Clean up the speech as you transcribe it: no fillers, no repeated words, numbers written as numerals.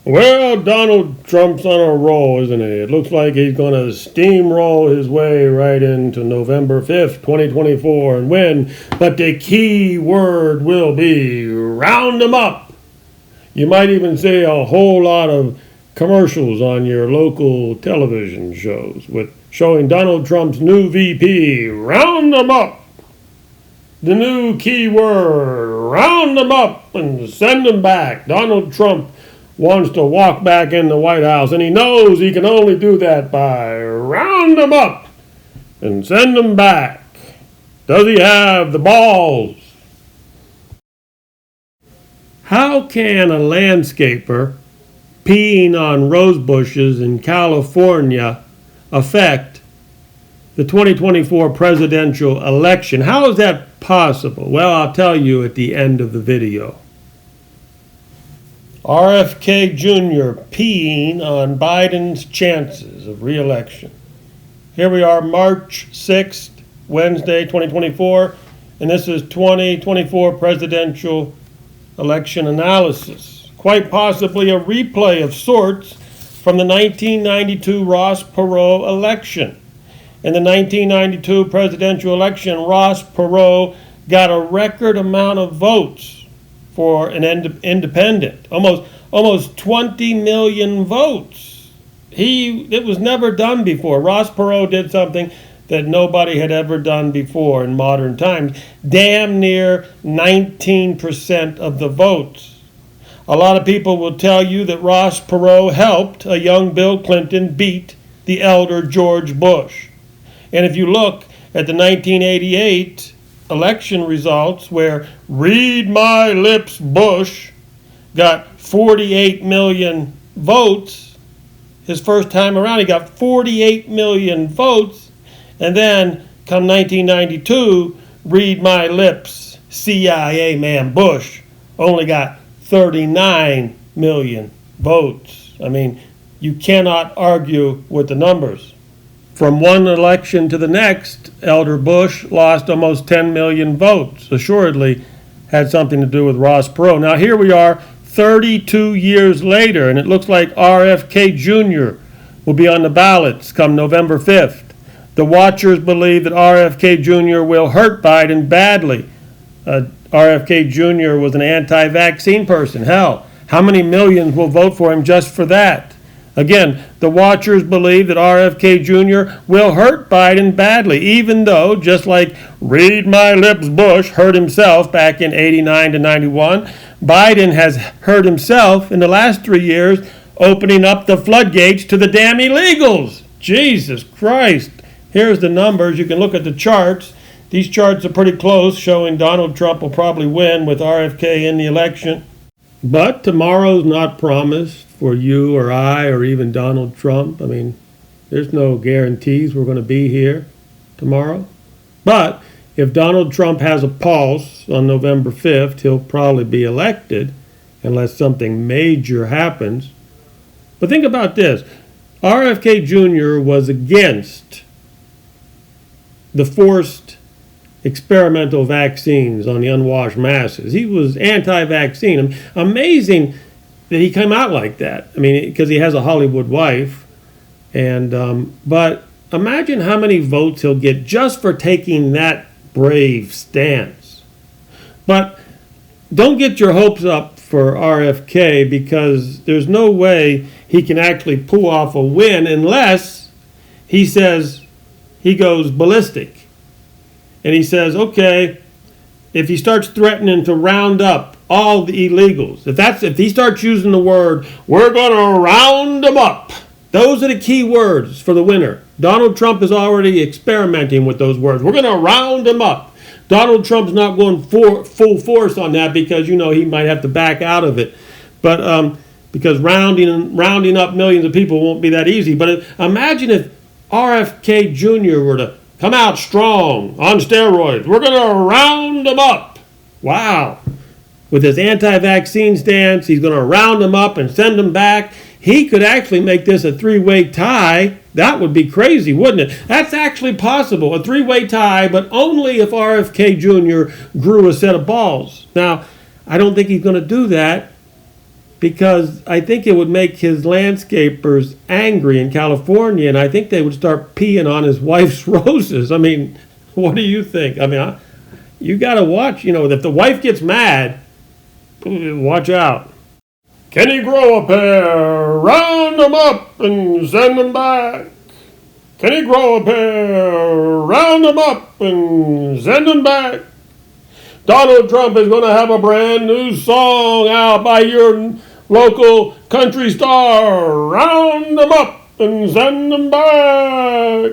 Well, Donald Trump's on a roll, isn't he? It looks like he's going to steamroll his way right into November 5th, 2024 and win. But the key word will be round 'em up. You might even see a whole lot of commercials on your local television shows with showing Donald Trump's new VP, round 'em up. The new key word, round 'em up and send 'em back. Donald Trump wants to walk back in the White House, and he knows he can only do that by round 'em up and send 'em back. Does he have the balls? How can a landscaper peeing on rose bushes in California affect the 2024 presidential election? How is that possible? Well, I'll tell you at the end of the video. RFK Jr. peeing on Biden's chances of re-election. Here we are, March 6th, Wednesday, 2024, and this is 2024 presidential election analysis. Quite possibly a replay of sorts from the 1992 Ross Perot election. In the 1992 presidential election, Ross Perot got a record amount of votes for an independent, almost 20 million votes. It was never done before. Ross Perot did something that nobody had ever done before in modern times. Damn near 19% of the votes. A lot of people will tell you that Ross Perot helped a young Bill Clinton beat the elder George Bush. And if you look at the 1988 election results, where read my lips Bush got 48 million votes his first time around, he got 48 million votes, and then come 1992, read my lips CIA man Bush only got 39 million votes. I mean, you cannot argue with the numbers. From one election to the next, Elder Bush lost almost 10 million votes. Assuredly had something to do with Ross Perot. Now here we are 32 years later, and it looks like RFK Jr. will be on the ballots come November 5th. The watchers believe that RFK Jr. will hurt Biden badly. RFK Jr. was an anti-vaccine person. Hell, how many millions will vote for him just for that? Again, the watchers believe that RFK Jr. will hurt Biden badly, even though, just like read my lips Bush hurt himself back in 89 to 91, Biden has hurt himself in the last 3 years, opening up the floodgates to the damn illegals. Jesus Christ. Here's the numbers. You can look at the charts. These charts are pretty close, showing Donald Trump will probably win with RFK in the election. But tomorrow's not promised for you or I or even Donald Trump. I mean, there's no guarantees we're going to be here tomorrow. But if Donald Trump has a pulse on November 5th, he'll probably be elected unless something major happens. But think about this. RFK Jr. was against the forced experimental vaccines on the unwashed masses. He was anti-vaccine. Amazing that he came out like that. I mean, because he has a Hollywood wife. But imagine how many votes he'll get just for taking that brave stance. But don't get your hopes up for RFK, because there's no way he can actually pull off a win unless he says he goes ballistic. And he says, okay, if he starts threatening to round up all the illegals, if he starts using the word, we're going to round them up, those are the key words for the winner. Donald Trump is already experimenting with those words. We're going to round them up. Donald Trump's not going full force on that because, you know, he might have to back out of it. But because rounding up millions of people won't be that easy. But imagine if RFK Jr. were to come out strong on steroids. We're going to round them up. Wow. With his anti-vaccine stance, he's going to round them up and send them back. He could actually make this a three-way tie. That would be crazy, wouldn't it? That's actually possible, a three-way tie, but only if RFK Jr. grew a set of balls. Now, I don't think he's going to do that because I think it would make his landscapers angry in California, and I think they would start peeing on his wife's roses. I mean, what do you think? I mean, you got to watch, if the wife gets mad, watch out. Can he grow a pair? Round them up and send them back. Can he grow a pair? Round them up and send them back. Donald Trump is going to have a brand new song out by your local country star. Round them up and send them back.